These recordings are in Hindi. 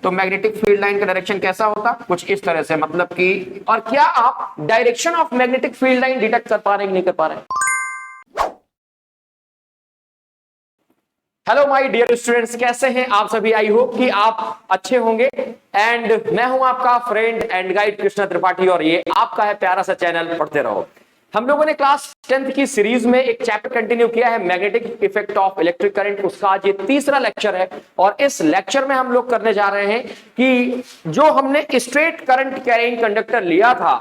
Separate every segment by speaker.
Speaker 1: तो मैग्नेटिक फील्ड लाइन का डायरेक्शन कैसा होता, कुछ इस तरह से, मतलब कि, और क्या आप direction of magnetic field line detect कर पा रहे हैं कि नहीं कर पा रहे हैं? हेलो माय डियर स्टूडेंट्स, कैसे हैं आप सभी? आई होप कि आप अच्छे होंगे। एंड मैं हूं आपका friend and guide Krishna Tripathi और ये आपका है प्यारा सा चैनल पढ़ते रहो। हम लोगों ने क्लास 10th की सीरीज में एक चैप्टर कंटिन्यू किया है, magnetic effect of electric current. उसका आज ये तीसरा लेक्चर है और इस लेक्चर में हम लोग करने जा रहे हैं कि जो हमने स्ट्रेट करंट कैरिंग कंडक्टर लिया था,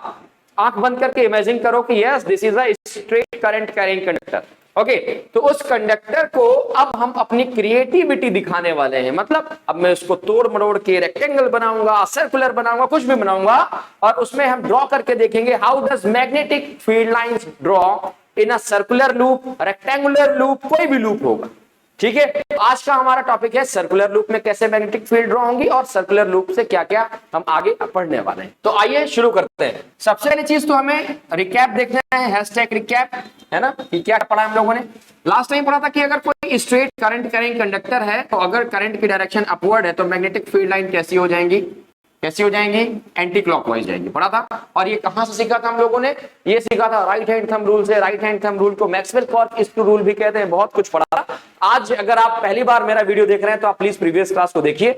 Speaker 1: आंख बंद करके इमेजिन करो कि yes this is a straight current carrying conductor. Okay, तो उस कंडक्टर को अब हम अपनी क्रिएटिविटी दिखाने वाले हैं। मतलब अब मैं उसको तोड़ मरोड़ के रेक्टेंगल बनाऊंगा, सर्कुलर बनाऊंगा, कुछ भी बनाऊंगा और उसमें हम ड्रॉ करके देखेंगे how does magnetic field lines draw in a circular loop, rectangular loop, कोई भी लूप होगा। ठीक है, आज का हमारा टॉपिक है सर्कुलर लूप में कैसे मैग्नेटिक फील्ड ड्रॉ होंगी और सर्कुलर लूप से क्या क्या हम आगे पढ़ने वाले हैं। तो आइए शुरू करते हैं। सबसे पहली चीज तो हमें रिकैप देखना है, हैशटैग रिकैप, है ना, कि क्या पढ़ा हम लोगों ने। लास्ट टाइम पढ़ा था कि अगर कोई स्ट्रेट करंट कैरिंग कंडक्टर है तो अगर करंट की डायरेक्शन अपवर्ड है तो मैग्नेटिक फील्ड लाइन कैसी हो जाएंगी, कैसी हो जाएंगी, एंटी क्लॉकवाइज जाएंगी, पढ़ा था। और ये कहां से सीखा था हम लोगों ने? ये सीखा था राइट हैंड थंब रूल से। राइट हैंड थंब रूल को मैक्सवेल कॉर्क स्क्रू रूल भी कहते हैं। बहुत कुछ पढ़ा था। आज अगर आप पहली बार मेरा वीडियो देख रहे हैं तो आप प्लीज प्रीवियस क्लास को देखिए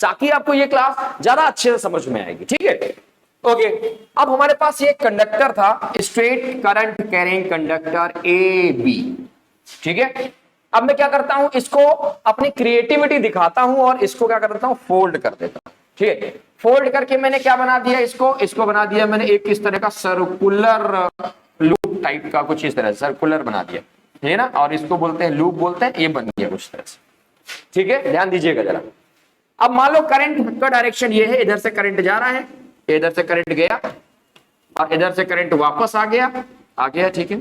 Speaker 1: ताकि आपको ये क्लास ज्यादा अच्छे से समझ में आएगी। ठीक है, ओके। अब हमारे पास ये कंडक्टर था, straight current carrying conductor A B. ठीक है, अब मैं क्या करता हूं, इसको अपनी क्रिएटिविटी दिखाता हूं और इसको क्या कर देता हूं, फोल्ड कर देता हूं। ठीक है, फोल्ड करके मैंने क्या बना दिया, इसको बना दिया मैंने एक इस तरह का सर्कुलर लूप टाइप का, कुछ इस तरह सर्कुलर बना दिया, है ना, और इसको बोलते हैं लूप बोलते हैं। ये बन गया कुछ तरह से। ठीक है, ध्यान दीजिएगा जरा। अब मान लो करंट का डायरेक्शन ये है, इधर से करंट जा रहा है, इधर से करंट गया और इधर से करंट वापस आ गया। ठीक है,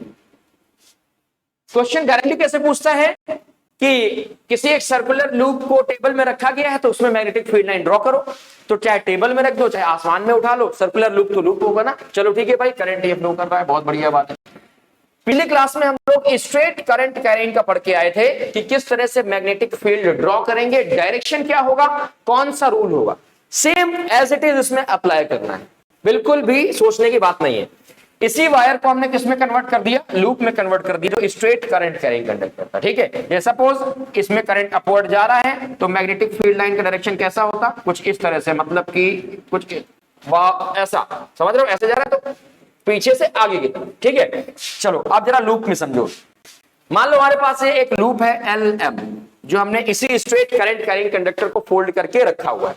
Speaker 1: क्वेश्चन डायरेक्टली कैसे पूछता है कि किसी एक सर्कुलर लूप को टेबल में रखा गया है तो उसमें मैग्नेटिक फील्ड लाइन ड्रॉ करो। तो चाहे टेबल में रख दो, चाहे आसमान में उठा लो, सर्कुलर लूप तो लूप होगा ना। चलो ठीक है भाई, करंट ये फ्लो कर रहा है, बहुत बढ़िया बात है। पिछली क्लास में हम लोग स्ट्रेट करंट कैरिंग का पढ़ के आए थे कि किस तरह से मैग्नेटिक फील्ड ड्रॉ करेंगे, डायरेक्शन क्या होगा, कौन सा रूल होगा। सेम एज इट इज इसमें अप्लाई करना है, बिल्कुल भी सोचने की बात नहीं है। इसी वायर को हमने किसमें कन्वर्ट कर दिया, लूप में कन्वर्ट कर दिया, जो स्ट्रेट करंट कैरिंग कंडक्टर था। ठीक है, ये सपोज इसमें करंट अपवर्ड जा रहा है तो मैग्नेटिक फील्ड लाइन का डायरेक्शन कैसा होता, कुछ इस तरह से, मतलब कि कुछ ऐसा, समझ रहे हो, ऐसे जा रहा है तो पीछे से आगे की तरफ। ठीक है, चलो आप जरा लूप में समझो। मान लो हमारे पास एक लूप है LM, जो हमने इसी स्ट्रेट करंट कैरिंग कंडक्टर को फोल्ड करके रखा हुआ है।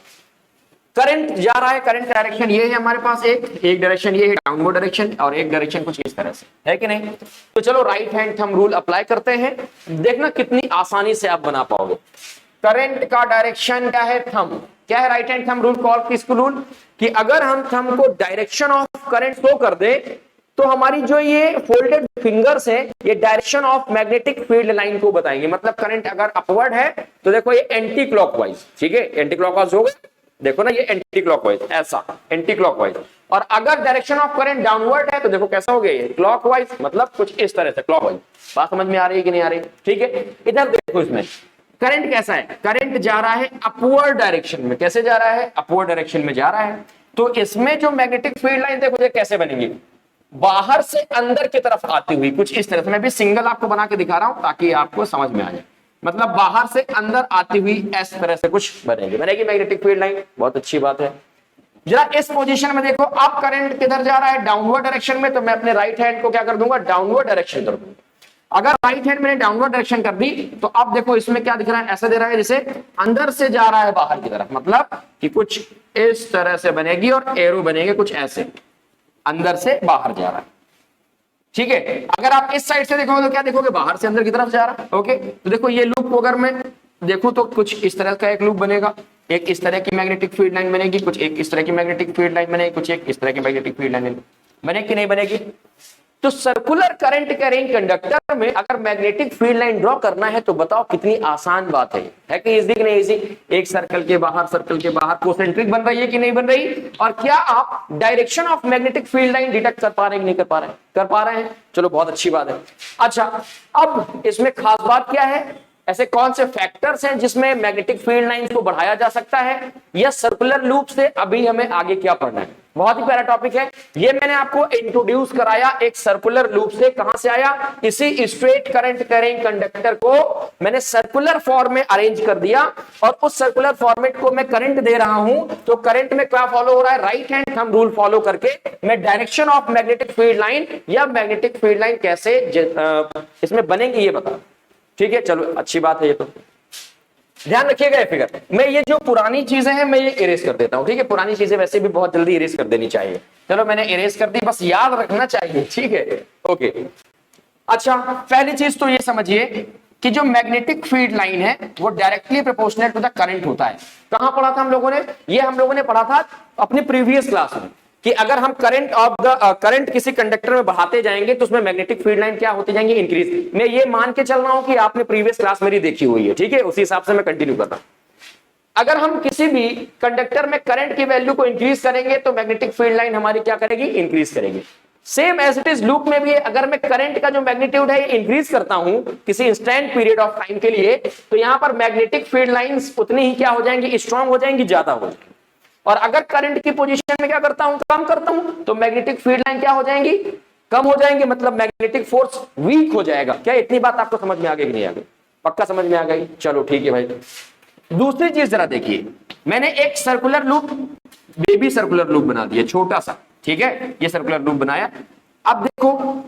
Speaker 1: करंट जा रहा है, करंट डायरेक्शन ये है हमारे पास, एक डायरेक्शन ये है डाउनवर्ड डायरेक्शन और एक डायरेक्शन कुछ इस तरह से है कि नहीं। तो चलो right hand thumb rule apply करते हैं, देखना कितनी आसानी से आप बना पाओगे। करंट का डायरेक्शन क्या है, थंब, क्या है right hand thumb rule, cork screw rule, कि अगर हम थंब को डायरेक्शन ऑफ करंट शो कर दे तो हमारी जो ये फोल्डेड फिंगर्स है ये direction of magnetic field line को बताएंगे। मतलब करंट अगर अपवर्ड है तो देखो ये एंटी क्लॉकवाइज, ठीक है, एंटी क्लॉकवाइज होगा, देखो ना ये एंटी क्लॉकवाइज, ऐसा एंटी क्लॉकवाइज। और अगर डायरेक्शन ऑफ करंट डाउनवर्ड है तो देखो कैसा हो गया ये क्लॉकवाइज, मतलब कुछ इस तरह से क्लॉकवाइज। बात समझ में आ रही है कि नहीं आ रही? ठीक है, इधर देखो, इसमें करंट कैसा है, करंट जा रहा है अपवर्ड डायरेक्शन में। कैसे जा रहा है, अपवर्ड डायरेक्शन में जा रहा है। तो इसमें जो मैग्नेटिक फील्ड लाइन देखो ये कैसे बनेंगी, बाहर से अंदर की तरफ आती हुई, कुछ इस तरह से। मैं भी सिंगल आपको बना के दिखा रहा हूं ताकि आपको समझ में आ जाए। मतलब बाहर से अंदर आती हुई इस तरह से कुछ बनेगी मैग्नेटिक फील्ड लाइन। बहुत अच्छी बात है। जरा इस पोजीशन में देखो, अब करंट किधर जा रहा है, डाउनवर्ड डायरेक्शन में, तो मैं अपने राइट हैंड को क्या कर दूंगा, डाउनवर्ड डायरेक्शन कर दूंगा। अगर राइट हैंड मैंने डाउनवर्ड डायरेक्शन कर दी तो अब देखो इसमें क्या दिख रहा है, ऐसा दे रहा है जैसे अंदर से जा रहा है बाहर की तरफ, मतलब कि कुछ इस तरह से बनेगी और एरो बनेंगे कुछ ऐसे, अंदर से बाहर जा रहा है। ठीक है, अगर आप इस साइड से देखोगे तो क्या देखोगे, बाहर से अंदर की तरफ जा रहा है। ओके, तो देखो ये लूप को अगर मैं देखूं तो कुछ इस तरह का एक लूप बनेगा, एक इस तरह की मैग्नेटिक फील्ड लाइन बनेगी, कुछ एक इस तरह की मैग्नेटिक फील्ड लाइन बनेगी, कुछ एक इस तरह की मैग्नेटिक फील्ड लाइन बनेगी कि नहीं बनेगी। तो सर्कुलर करंट कैरिंग कंडक्टर में अगर मैग्नेटिक फील्ड लाइन ड्रॉ करना है तो बताओ कितनी आसान बात है कि इजी कि नहीं इजी। एक सर्कल के बाहर कोसेंट्रिक बन रही है कि नहीं बन रही, और क्या आप direction of magnetic field line detect कर पा रहे हैं कि नहीं कर पा रहे हैं? कर पा रहे हैं, चलो बहुत अच्छी बात है। अच्छा, अब इसमें खास बात क्या है ऐसे कौन से फैक्टर्स हैं जिसमें मैग्नेटिक फील्ड लाइंस को बढ़ाया जा सकता है, या सर्कुलर लूप से अभी हमें आगे क्या पढ़ना है। बहुत ही प्यारा टॉपिक है ये। मैंने आपको इंट्रोड्यूस कराया एक सर्कुलर लूप से, कहां से आया, इसी स्ट्रेट करंट कैरिंग कंडक्टर को मैंने सर्कुलर फॉर्म में अरेंज कर दिया, और उस सर्कुलर फॉर्मेट को मैं करंट दे रहा हूं, तो करंट में क्या फॉलो हो रहा है, right hand thumb rule follow करके मैं direction of magnetic field line या मैग्नेटिक फील्ड लाइन कैसे इसमें बनेंगी ये बता। ठीक है, चलो अच्छी बात है ये तो। ध्यान रखिएगा ये फिगर, मैं ये जो पुरानी चीजें हैं मैं ये इरेज कर देता हूं। ठीक है, पुरानी चीजें वैसे भी बहुत जल्दी इरेज कर देनी चाहिए। चलो मैंने इरेज कर दी, बस याद रखना चाहिए। ठीक है, ओके। अच्छा, पहली चीज तो ये समझिए कि जो मैग्नेटिक फील्ड लाइन है वो directly proportional to the current होता है। कहां पढ़ा था हम लोगों ने ये? हम लोगों ने पढ़ा था अपनी प्रीवियस क्लास में कि अगर हम करंट किसी कंडक्टर में बढ़ाते जाएंगे तो उसमें मैग्नेटिक फील्ड लाइन क्या होती जाएंगी, इंक्रीज। मैं ये मान के चल रहा हूं कि आपने प्रीवियस क्लास मेरी देखी हुई है। ठीक है, उसी हिसाब से मैं कंटिन्यू कर रहा हूं। अगर हम किसी भी कंडक्टर में करंट की वैल्यू को इंक्रीज करेंगे तो मैग्नेटिक फील्ड लाइन हमारी क्या करेगी, इंक्रीज करेगी। Same as it is loop में भी है, अगर मैं करंट का जो मैग्नीट्यूड है इंक्रीज करता हूं किसी इंस्टेंट पीरियड ऑफ टाइम के लिए, तो यहां पर मैग्नेटिक फील्ड लाइंस उतनी ही क्या हो जाएंगी, स्ट्रांग हो जाएंगी, ज्यादा हो जाएंगी। और अगर करंट की पोजीशन में क्या करता हूं, कम करता हूं, तो मैग्नेटिक फील्ड लाइन क्या हो जाएंगी, कम हो जाएंगे, मतलब मैग्नेटिक फोर्स वीक हो जाएगा। क्या इतनी बात आपको समझ में आ गई कि नहीं आ गई? पक्का समझ में आ गई? चलो ठीक है भाई। दूसरी चीज जरा देखिए, मैंने एक circular loop, baby circular loop बना दिया छोटा सा। ठीक है, ये सर्कुलर लूप बनाया। अब देखो,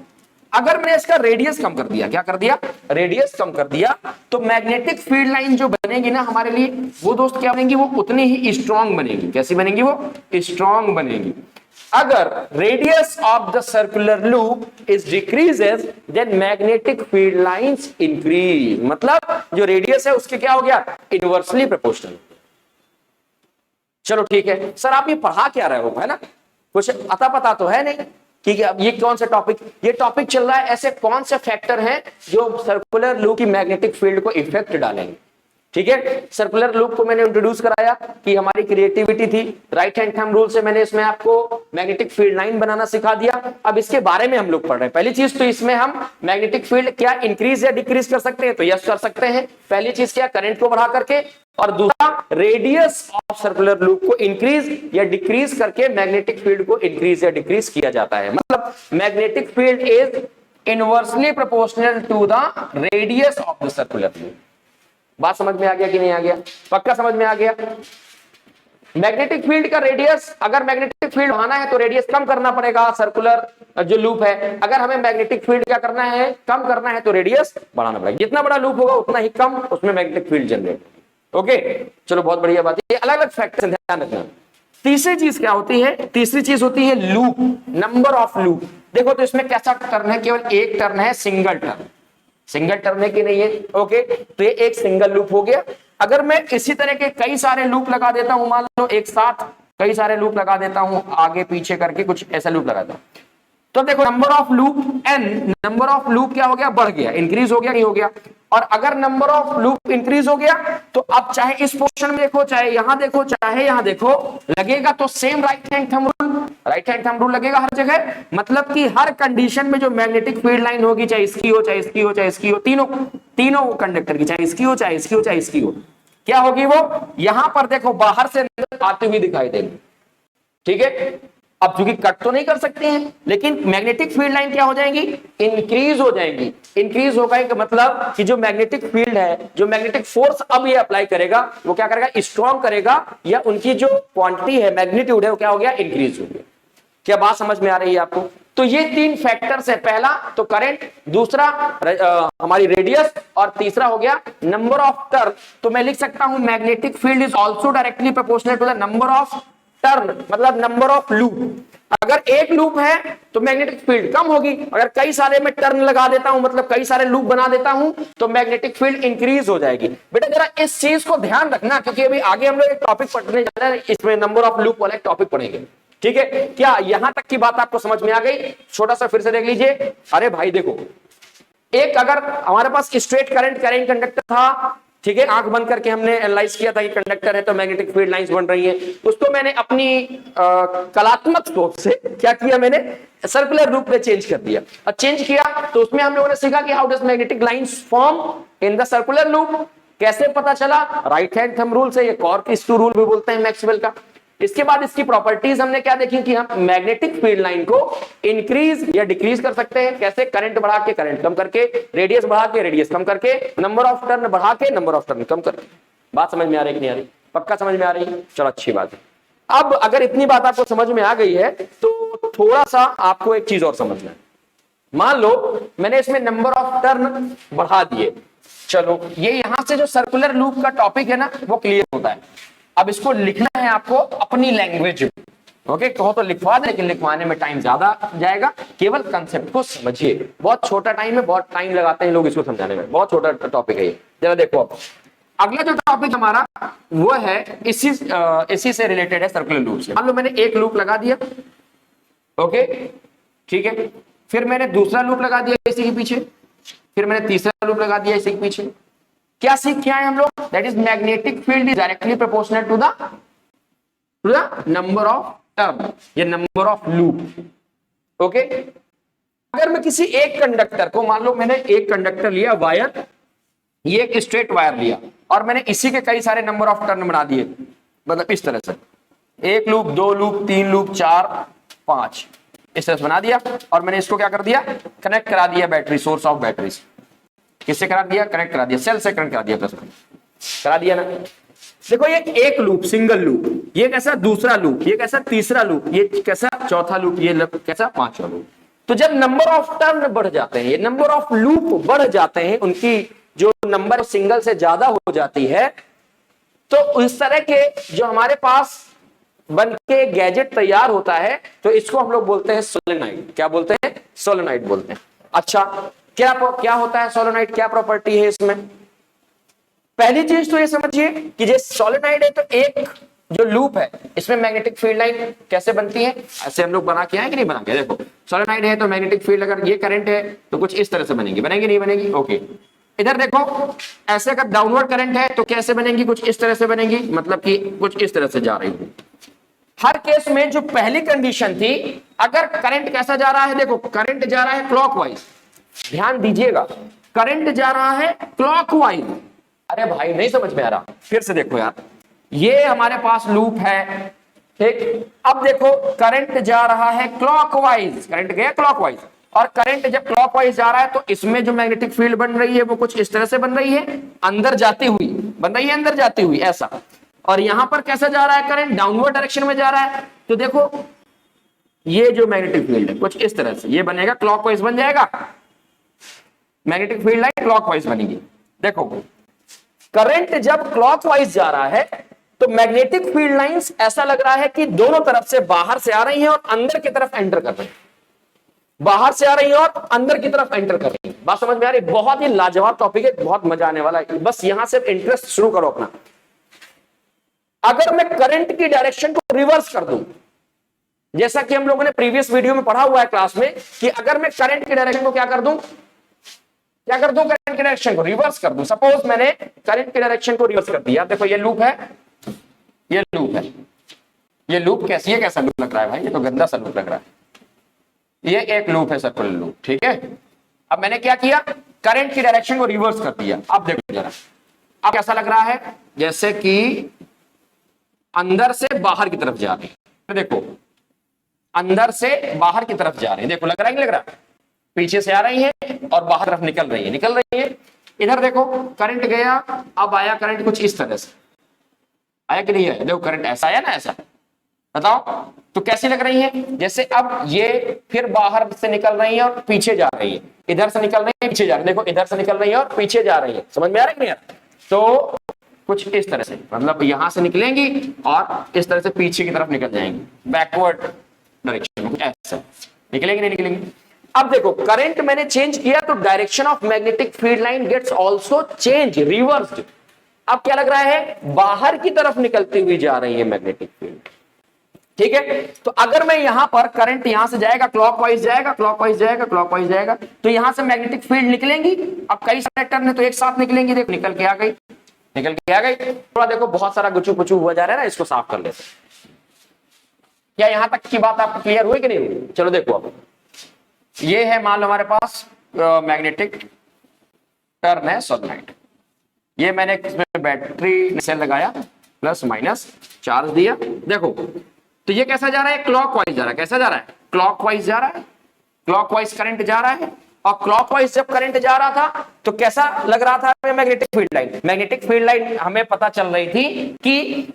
Speaker 1: अगर मैंने इसका रेडियस कम कर दिया, क्या कर दिया, रेडियस कम कर दिया, तो मैग्नेटिक फील्ड लाइन जो बनेगी ना हमारे लिए, वो दोस्त क्या बनेगी, वो उतनी ही स्ट्रांग बनेगी। कैसी बनेगी, वो स्ट्रांग बनेगी। अगर radius of the circular loop is decreases then magnetic field lines increase. मतलब जो रेडियस है उसके क्या हो गया, इनवर्सली प्रोपोर्शनल। चलो ठीक है सर, आप ये पढ़ा क्या रहे हो, है ना, कुछ अता पता तो है नहीं कि ये कौन सा टॉपिक, ये टॉपिक चल रहा है ऐसे कौन से फैक्टर हैं जो सर्कुलर लूप की मैग्नेटिक फील्ड को इफेक्ट डालेंगे। ठीक है, सर्कुलर लूप को मैंने इंट्रोड्यूस कराया कि हमारी क्रिएटिविटी थी, राइट हैंड थंब रूल से मैंने इसमें आपको मैग्नेटिक फील्ड लाइन बनाना सिखा दिया। अब इसके बारे में हम लोग पढ़ रहे हैं। पहली चीज तो इसमें हम मैग्नेटिक फील्ड क्या इंक्रीज या डिक्रीज कर सकते हैं, तो यस कर सकते हैं। पहली चीज क्या, करंट को बढ़ा करके, और दूसरा रेडियस ऑफ सर्कुलर लूप को इंक्रीज या डिक्रीज करके मैग्नेटिक फील्ड को इंक्रीज या डिक्रीज किया जाता है। मतलब magnetic field is inversely proportional to the radius of the circular loop. बात समझ में आ गया कि नहीं आ गया? पक्का समझ में आ गया। मैग्नेटिक फील्ड का रेडियस, अगर मैग्नेटिक फील्ड बढ़ाना है तो रेडियस कम करना पड़ेगा सर्कुलर जो लूप है। अगर हमें मैग्नेटिक फील्ड क्या करना है, कम करना है, तो रेडियस बढ़ाना पड़ेगा। जितना बड़ा लूप होगा उतना ही कम उसमें मैग्नेटिक फील्ड जनरेट। ओके, चलो बहुत बढ़िया बात है। ये अलग अलग फैक्टर ध्यान रखना। तीसरी चीज क्या होती है, तीसरी चीज होती है लूप, नंबर ऑफ लूप। देखो तो इसमें कैसा टर्न है, केवल एक टर्न है, सिंगल टर्न। सिंगल टर्न है कि नहीं है? ओके, तो ये एक सिंगल लूप हो गया। अगर मैं इसी तरह के कई सारे लूप लगा देता हूं, मान लो एक साथ कई सारे लूप लगा देता हूं, आगे पीछे करके कुछ ऐसा लूप लगाता हूं, तो देखो number of loop n, number of loop क्या हो गया, बढ़ गया, इंक्रीज हो गया, नहीं हो गया। और अगर नंबर ऑफ लूप इंक्रीज हो गया तो अब चाहे इस पोर्शन में देखो, चाहे यहां देखो, चाहे यहां देखो, लगेगा तो same right hand thumb rule लगेगा हर जगह। मतलब कि हर कंडीशन में जो मैग्नेटिक फील्ड लाइन होगी, चाहे इसकी हो, चाहे इसकी हो, चाहे इसकी हो, तीनों कंडक्टर की, चाहे इसकी हो, चाहे इसकी हो, चाहे इसकी हो, क्या होगी वो, यहां पर देखो बाहर से अंदर आती हुई दिखाई देगी। ठीक है, अब चूंकि कट तो नहीं कर सकते हैं, लेकिन मैग्नेटिक फील्ड लाइन क्या हो जाएंगी, इंक्रीज हो जाएंगी। इंक्रीज होगा का मतलब कि जो मैग्नेटिक फील्ड है, जो मैग्नेटिक फोर्स अब ये अप्लाई करेगा, वो क्या करेगा, स्ट्रॉन्ग करेगा, या उनकी जो क्वांटिटी है, मैग्नीट्यूड है, वो क्या हो गया, इंक्रीज हो गया। क्या बात समझ में आ रही है आपको? तो ये तीन फैक्टर्स है, पहला तो करंट, दूसरा हमारी रेडियस, और तीसरा हो गया नंबर ऑफ टर्न। तो मैं लिख सकता हूं magnetic field is also directly proportional to the number of turn, मतलब नंबर ऑफ लूप। अगर एक लूप है तो मैग्नेटिक फील्ड कम होगी, अगर कई सारे में टर्न लगा देता हूं, मतलब कई सारे लूप बना देता हूं, तो मैग्नेटिक फील्ड इंक्रीज हो जाएगी। बेटा जरा इस चीज को ध्यान रखना, क्योंकि अभी आगे हम लोग एक टॉपिक पढ़ने जा रहे हैं, इसमें नंबर ऑफ लूप वाला एक टॉपिक पढ़ेंगे। ठीक है, क्या यहां तक की बात आपको समझ में आ गई? छोटा सा फिर से देख लीजिए। अरे भाई देखो, एक अगर हमारे पास स्ट्रेट करंट कैरिंग कंडक्टर था, ठीक है, आंख बंद करके हमने एनालाइज किया था कि कंडक्टर है तो मैग्नेटिक फील्ड लाइंस बन रही है। उसको मैंने अपनी कलात्मक सोच से क्या किया, मैंने सर्कुलर रूप में चेंज कर दिया। और चेंज किया तो उसमें हम लोगों ने सीखा कि how does magnetic lines form in the circular loop. कैसे पता चला, राइट हैंड थंब रूल से, ये कॉर्क-ईस्टू रूल भी बोलते हैं मैक्सवेल का। इसके बाद इसकी प्रॉपर्टीज हमने क्या देखी कि हम मैग्नेटिक फील्ड लाइन को इंक्रीज या डिक्रीज कर सकते हैं। कैसे, करंट बढ़ा के करंट कम करके, रेडियस बढ़ा के रेडियस कम करके, नंबर ऑफ टर्न बढ़ा के नंबर ऑफ टर्न कम करके। बात समझ में आ रही कि नहीं आ रही? पक्का समझ में आ रही है? चलो अच्छी बात है। अब अगर इतनी बात आपको समझ में आ गई है तो थोड़ा सा आपको एक चीज और समझना है। मान लो मैंने इसमें नंबर ऑफ टर्न बढ़ा दिए, चलो ये यहां से जो सर्कुलर लूप का टॉपिक है ना वो क्लियर होता है। अब इसको लिखना है आपको अपनी लैंग्वेज में, ओके? कहो तो लिखवा दे, लेकिन लिखवाने में टाइम ज्यादा जाएगा। केवल कंसेप्ट को समझिए, बहुत छोटा टाइम है, बहुत टाइम लगाते हैं लोग इसको समझाने में, बहुत छोटा टॉपिक है ये। जरा देखो, अब अगला जो टॉपिक हमारा वो है इसी से रिलेटेड है, सर्कुलर लूप से। मान लो मैंने एक लूप लगा दिया, ओके ठीक है, फिर मैंने दूसरा लूप लगा दिया इसी के पीछे, फिर मैंने तीसरा लूप लगा दिया इसी के पीछे। क्या सीख के आए हम लोग? That is magnetic field is directly proportional to the number of turn, ये नंबर ऑफ लूप, ओके? अगर मैं किसी एक कंडक्टर को, मान लो मैंने एक कंडक्टर लिया वायर, ये एक स्ट्रेट वायर लिया, और मैंने इसी के कई सारे नंबर ऑफ टर्न बना दिए, मतलब इस तरह से, एक लूप, दो लूप, तीन लूप, चार, पांच, इस तरह से बना दिया। और मैंने इसको क्या कर दिया, कनेक्ट करा दिया बैटरी, सोर्स ऑफ बैटरी से। किससे करा दिया? कनेक्ट करा दिया, सेल से कनेक्ट करा दिया, प्लस करा दिया ना। देखो ये एक लूप, सिंगल लूप, ये कैसा दूसरा लूप, ये कैसा तीसरा लूप, ये कैसा चौथा लूप, ये कैसा पांचवा लूप। तो जब नंबर ऑफ टर्न बढ़ जाते हैं, ये नंबर ऑफ लूप बढ़ जाते हैं, उनकी जो नंबर सिंगल से ज्यादा हो जाती है, तो उस तरह के जो हमारे पास बन के गैजेट तैयार होता है, तो इसको हम लोग बोलते हैं सोलेनॉइड। क्या बोलते हैं? सोलेनॉइड बोलते हैं। अच्छा, क्या होता है सोलेनॉइड, क्या प्रॉपर्टी है इसमें? पहली चीज तो ये समझिए कि जो सोलेनॉइड है, तो एक जो लूप है इसमें मैग्नेटिक फील्ड लाइन कैसे बनती है, ऐसे हम लोग बना के आए कि नहीं बना के? देखो सोलेनॉइड है तो मैग्नेटिक फील्ड, अगर ये करंट है तो कुछ इस तरह से बनेगी, बनेगी नहीं बनेगी? ओके। इधर देखो, ऐसे अगर डाउनवर्ड करंट है तो कैसे बनेंगी? कुछ इस तरह से बनेगी, मतलब कि कुछ इस तरह से जा रही है। हर केस में जो पहली कंडीशन थी, अगर करंट कैसा जा रहा है, देखो करंट जा रहा है क्लॉकवाइज, ध्यान दीजिएगा, करंट जा रहा है क्लॉकवाइज। अरे भाई नहीं समझ में आ रहा, फिर से देखो यार, ये हमारे पास लूप है, ठीक? अब देखो करंट जा रहा है क्लॉकवाइज, करंट गया क्लॉकवाइज, और करंट जब क्लॉकवाइज जा रहा है तो इसमें जो मैग्नेटिक फील्ड बन रही है वो कुछ इस तरह से बन रही है, अंदर जाती हुई बन रही है, अंदर जाती हुई ऐसा। और यहां पर कैसा जा रहा है करंट? डाउनवर्ड डायरेक्शन में जा रहा है। तो देखो ये जो मैग्नेटिक फील्ड है कुछ इस तरह से ये बनेगा, क्लॉकवाइज बन जाएगा, मैग्नेटिक फील्ड लाइन क्लॉकवाइज बनेगी। देखो करंट जब क्लॉकवाइज जा रहा है तो मैग्नेटिक फील्ड लाइंस ऐसा लग रहा है कि दोनों तरफ से बाहर से आ रही हैं और अंदर की तरफ एंटर कर रही हैं, बाहर से आ रही है और अंदर की तरफ एंटर कर रही है। बात समझ में आ रही? बहुत ही लाजवाब टॉपिक है, बहुत मजा आने वाला है, बस यहां से इंटरेस्ट शुरू करो अपना। अगर मैं करंट की डायरेक्शन को रिवर्स कर दूं, जैसा कि हम लोगों ने प्रीवियस वीडियो में पढ़ा हुआ है क्लास में, कि अगर मैं करंट की डायरेक्शन को क्या कर दूं, करंट की डायरेक्शन को रिवर्स कर दूं। सपोज मैंने करंट की डायरेक्शन को रिवर्स कर दिया, देखो ये लूप है, ये लूप है, ये लूप कैसी है, कैसा लूप लग रहा है भाई? ये तो गंदा सा लूप लग रहा है। ये एक लूप है, सर्कुलर लूप, ठीक है? अब मैंने क्या किया, करंट की डायरेक्शन को रिवर्स कर दिया। अब देखो जरा, अब कैसा लग रहा है? जैसे कि अंदर से बाहर की तरफ जा रही है, देखो अंदर से बाहर की तरफ जा रही है, देखो लग रहा है, लग रहा है, पीछे से आ रही है और बाहर तरफ निकल रही है, निकल रही है। इधर देखो करंट गया, अब आया करंट कुछ इस तरह से, आया कि नहीं आया? देखो करंट ऐसा आया ना, ऐसा, बताओ तो कैसी लग रही है? जैसे अब ये फिर बाहर से निकल रही है और पीछे जा रही है, इधर से निकल रही है पीछे जा रही है, देखो इधर से निकल रही है और पीछे जा रही है। समझ में आ रहा है कि नहीं यार? तो कुछ इस तरह से, मतलब यहां से निकलेंगी और इस तरह से पीछे की तरफ निकल जाएंगी, बैकवर्ड डायरेक्शन में, ऐसा निकलेंगे नहीं निकलेंगे। अब देखो करंट मैंने चेंज किया तो direction of magnetic field line gets also change, reversed. अब क्या लग रहा है? बाहर की तरफ निकलती हुई जा रही है मैग्नेटिक फील्ड, ठीक है? तो अगर मैं यहां पर करंट यहां से जाएगा, क्लॉकवाइज जाएगा, क्लॉकवाइज जाएगा, क्लॉकवाइज जाएगा, तो यहां से मैग्नेटिक फील्ड निकलेंगी। अब कई सारे टर्न है तो एक साथ निकलेंगी, देखो निकल के आ गई, निकल के आ गई। थोड़ा देखो बहुत सारा गुचू पुचू हुआ जा रहा है ना, इसको साफ कर लेते। क्या यहां तक की बात आपको क्लियर हुई कि नहीं हुई? चलो देखो अब ये है मान लो हमारे पास मैग्नेटिक टर्न है सोलेनोइड। ये मैंने इसमें बैटरी सेल लगाया, प्लस माइनस चार्ज दिया। देखो तो ये कैसा जा रहा है? क्लॉकवाइज जा रहा है। कैसा जा रहा है? क्लॉकवाइज जा रहा है। क्लॉकवाइज करंट जा रहा है। और क्लॉकवाइज जब करंट जा रहा था तो कैसा लग रहा था हमें? Magnetic field line. Magnetic field line हमें पता चल रही थी कि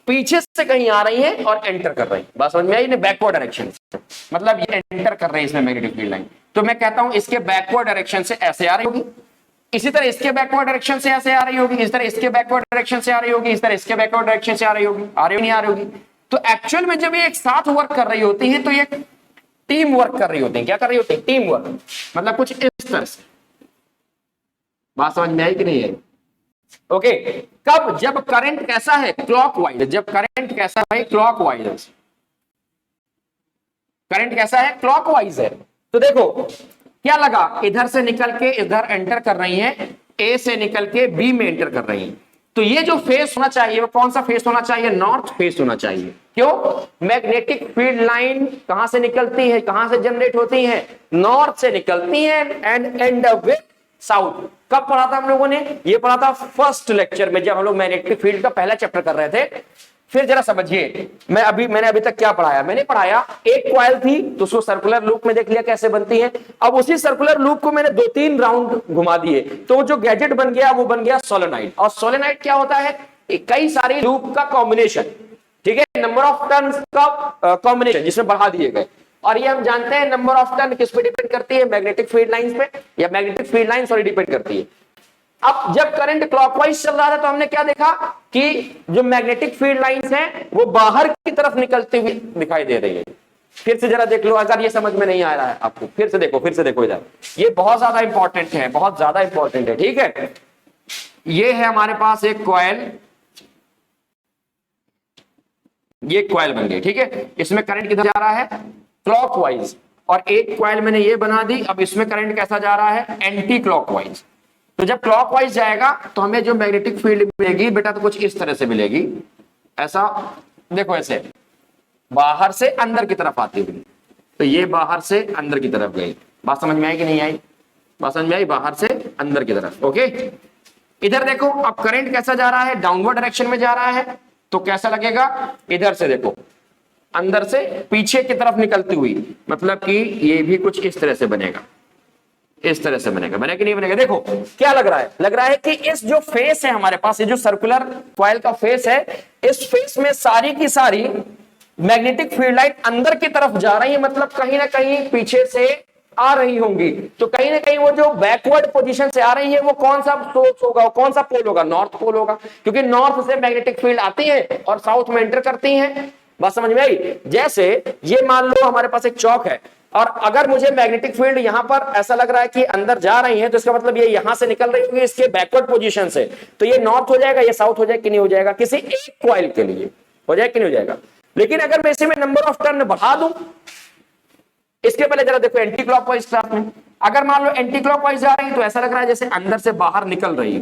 Speaker 1: पीछे से कहीं आ रही है और एंटर कर रही है। बात समझ में आई? बैकवर्ड डायरेक्शन से, मतलब ये एंटर कर रही है इसमें मैग्नेटिक फील्ड लाइन। तो मैं कहता हूं इसके बैकवर्ड डायरेक्शन से ऐसे आ रही होगी, इसी तरह इसके बैकवर्ड डायरेक्शन से ऐसे आ रही होगी, इस तरह इसके बैकवर्ड डायरेक्शन से आ रही होगी, इस तरह इसके बैकवर्ड डायरेक्शन से आ रही होगी। आ रही नहीं आ रही होगी? तो एक्चुअल में जब ये एक साथ वर्क कर रही होती है तो ये टीम वर्क कर रही होती है। क्या कर रही होती है? Team work. मतलब कुछ इस तरह से। बात समझ में आई कि नहीं आई? ओके। कब? जब करंट कैसा है? क्लॉकवाइज। जब करंट कैसा है? क्लॉकवाइज। करंट कैसा है? क्लॉकवाइज है। तो देखो क्या लगा, इधर से निकल के इधर एंटर कर रही है, ए से निकल के बी में एंटर कर रही है। तो ये जो फेस होना चाहिए वो कौन सा फेस होना चाहिए? नॉर्थ फेस होना चाहिए। क्यों? मैग्नेटिक फील्ड लाइन कहां से निकलती है, कहां से जनरेट होती है? नॉर्थ से निकलती है एंड एंड विद साउथ। कब पढ़ा था हम लोगों ने? ये पढ़ा था फर्स्ट लेक्चर में, जब हम लोग मैग्नेटिक फील्ड का पहला चैप्टर कर रहे थे। फिर जरा समझिए, मैंने अभी तक क्या पढ़ाया? मैंने पढ़ाया एक कॉइल थी तो उसको सर्कुलर लूप में देख लिया कैसे बनती है। अब उसी सर्कुलर लूप को मैंने 2-3 राउंड घुमा दिए तो जो गैजेट बन गया वो बन गया सोलेनोइड। और सोलेनोइड क्या होता है? कई सारी लूप का कॉम्बिनेशन, ठीक है, नंबर ऑफ टर्न्स का कॉम्बिनेशन जिसमें बढ़ा दिए गए। और ये हम जानते हैं नंबर ऑफ टर्न किस पे डिपेंड करती है? मैग्नेटिक फील्ड लाइंस पे, या magnetic field line sorry depend करती है। अब जब करंट क्लॉकवाइज चल रहा था तो हमने क्या देखा कि जो मैग्नेटिक फील्ड लाइंस हैं वो बाहर की तरफ निकलती हुई दिखाई दे रही है। फिर से जरा देख लो, अगर ये समझ में नहीं आ रहा है आपको, फिर से देखो इधर। ये बहुत ज्यादा इंपॉर्टेंट है, बहुत ज्यादा इंपॉर्टेंट है, ठीक है। ये है हमारे पास एक कॉइल, ये कॉइल बन गई, ठीक है। इसमें करंट किधर जा रहा है? क्लॉकवाइज। और एक कॉइल मैंने ये बना दी, अब इसमें करंट कैसा जा रहा है? Anti clockwise. तो जब क्लॉकवाइज जाएगा तो हमें जो मैग्नेटिक फील्ड मिलेगी बेटा तो कुछ इस तरह से मिलेगी। ऐसा देखो, ऐसे बाहर से अंदर की तरफ आती हुई। तो ये बाहर से अंदर की तरफ गई। बात समझ में आई कि नहीं आई? बात समझ में आई? बाहर से अंदर की तरफ। ओके। इधर देखो, अब करंट कैसा जा रहा है? डाउनवर्ड डायरेक्शन में जा रहा है। तो कैसा लगेगा? इधर से देखो, अंदर से पीछे की तरफ निकलती हुई, मतलब कि ये भी कुछ इस तरह से बनेगा, इस तरह से बनेगा। बनेगा कि नहीं बनेगा? देखो क्या लग रहा है? लग रहा है कि इस जो फेस है हमारे पास, ये जो सर्कुलर कॉइल का फेस है, इस फेस में सारी की सारी मैग्नेटिक फील्ड लाइन अंदर की तरफ जा रही है, मतलब कहीं ना कहीं पीछे से आ रही होंगी। तो कहीं ना कहीं वो जो बैकवर्ड पोजीशन से आ रही है वो कौन सा सोर्स होगा, कौन सा पोल होगा? नॉर्थ पोल होगा, क्योंकि नॉर्थ से मैग्नेटिक फील्ड आती है और साउथ में एंटर करती है। बात समझ में आई? जैसे ये मान लो हमारे पास एक चौक है और अगर मुझे मैग्नेटिक फील्ड यहां पर ऐसा लग रहा है कि अंदर जा रही है, तो इसका मतलब ये यहां से निकल रही होगी इसके बैकवर्ड पोजीशन से, तो ये नॉर्थ हो जाएगा, ये साउथ हो जाएगा कि नहीं हो जाएगा? किसी एक कॉइल के लिए हो जाएगा कि नहीं हो जाएगा? लेकिन अगर मैं इसी में नंबर ऑफ टर्न बढ़ा दूं, इसके पहले जरा देखो एंटी क्लॉकवाइज क्लास में, अगर मान लो एंटी क्लॉकवाइज जा रही है तो ऐसा लग रहा है जैसे अंदर से बाहर निकल रही है।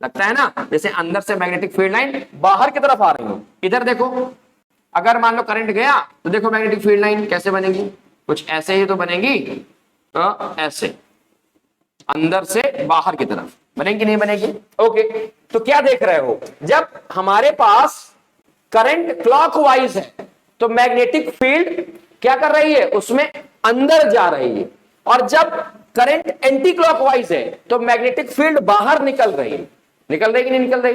Speaker 1: लगता है ना जैसे अंदर से मैग्नेटिक फील्ड लाइन बाहर की तरफ आ रही हो। इधर देखो, अगर मान लो करंट गया तो देखो मैग्नेटिक फील्ड लाइन कैसे बनेगी? कुछ ऐसे ही तो बनेगी। तो ऐसे अंदर से बाहर की तरफ बनेगी, नहीं बनेगी? ओके। तो क्या देख रहे हो? जब हमारे पास करंट क्लॉकवाइज है तो मैग्नेटिक फील्ड क्या कर रही है? उसमें अंदर जा रही है। और जब करंट एंटी क्लॉकवाइज है तो मैग्नेटिक फील्ड बाहर निकल रही है। निकल रही कि नहीं निकल रही?